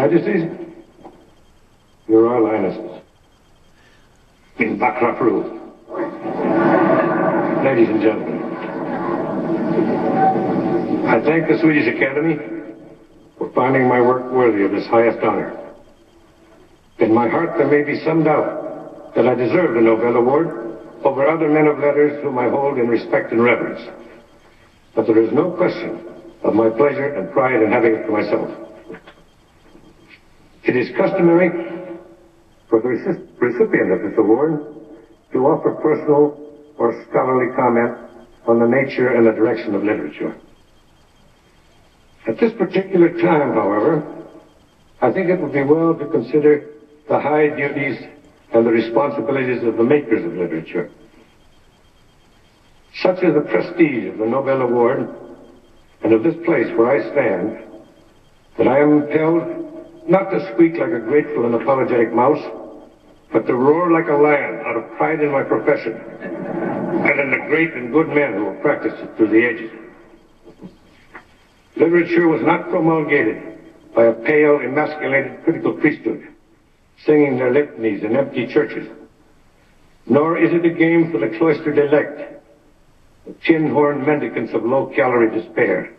Majesties, Your Royal Highnesses, in Bakrafru, ladies and gentlemen, I thank the Swedish Academy for finding my work worthy of this highest honor. In my heart there may be some doubt that I deserve the Nobel Award over other men of letters whom I hold in respect and reverence. But there is no question of my pleasure and pride in having it for myself. It is customary for the recipient of this award to offer personal or scholarly comment on the nature and the direction of literature. At this particular time, however, I think it would be well to consider the high duties and the responsibilities of the makers of literature. Such is the prestige of the Nobel Award and of this place where I stand, that I am impelled not to squeak like a grateful and apologetic mouse, but to roar like a lion out of pride in my profession and in the great and good men who have practiced it through the ages. Literature was not promulgated by a pale, emasculated critical priesthood, singing their litanies in empty churches, nor is it a game for the cloistered elect, the tin-horn mendicants of low-calorie despair.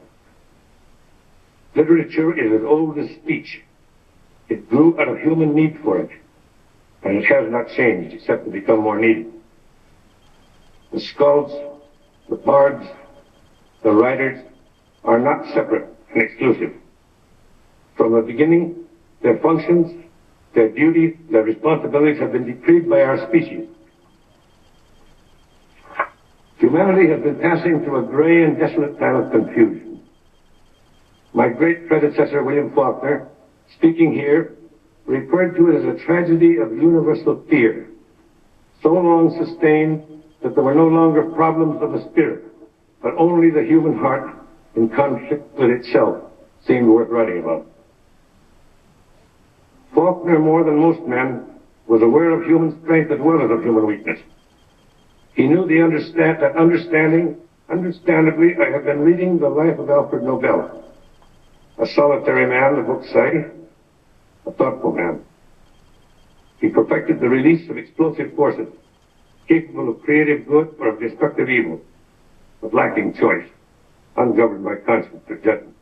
Literature is as old as speech. It grew out of human need for it, and it has not changed except to become more needed. The skulls, the bards, the writers are not separate and exclusive. From the beginning, their functions, their duties, their responsibilities have been decreed by our species. Humanity has been passing through a gray and desolate time of confusion. My great predecessor, William Faulkner, speaking here, referred to it as a tragedy of universal fear, so long sustained that there were no longer problems of the spirit, but only the human heart in conflict with itself seemed worth writing about. Faulkner, more than most men, was aware of human strength as well as of human weakness. He knew that understandably, I have been reading the life of Alfred Nobel, a solitary man, the books say, a thoughtful man. He perfected the release of explosive forces, capable of creative good or of destructive evil, but lacking choice, ungoverned by conscience or judgment.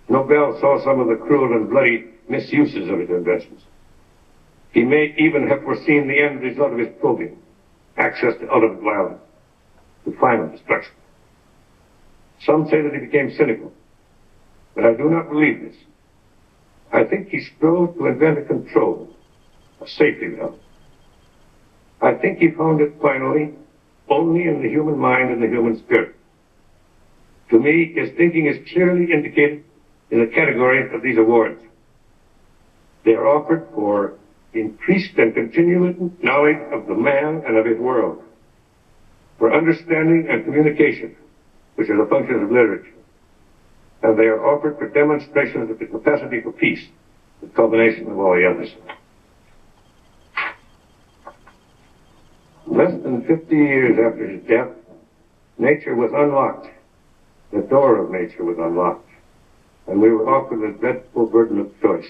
Nobel saw some of the cruel and bloody misuses of his inventions. He may even have foreseen the end result of his probing, access to ultimate violence, to final destruction. Some say that he became cynical, but I do not believe this. I think he strove to invent a control, a safety valve. I think he found it finally only in the human mind and the human spirit. To me, his thinking is clearly indicated in the category of these awards. They are offered for increased and continuing knowledge of the man and of his world, for understanding and communication, which are the functions of literature, and they are offered for demonstrations of the capacity for peace, the culmination of all the others. Less than 50 years after his death, nature was unlocked. The door of nature was unlocked, and we were offered the dreadful burden of choice.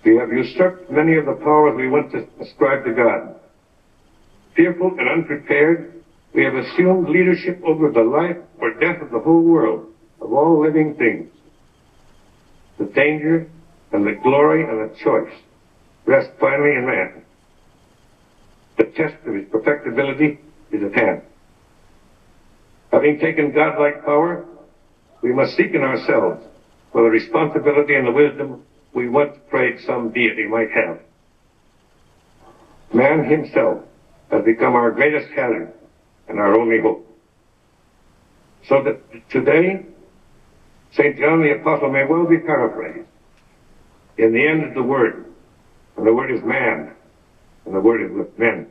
We have usurped many of the powers we once ascribed to God. Fearful and unprepared, we have assumed leadership over the life or death of the whole world, of all living things. The danger and the glory and the choice rest finally in man. The test of his perfectibility is at hand. Having taken godlike power, we must seek in ourselves for the responsibility and the wisdom we once prayed some deity might have. Man himself has become our greatest hazard and our only hope. So that today, St. John the Apostle may well be paraphrased. In the end is the Word, and the Word is man, and the Word is with men.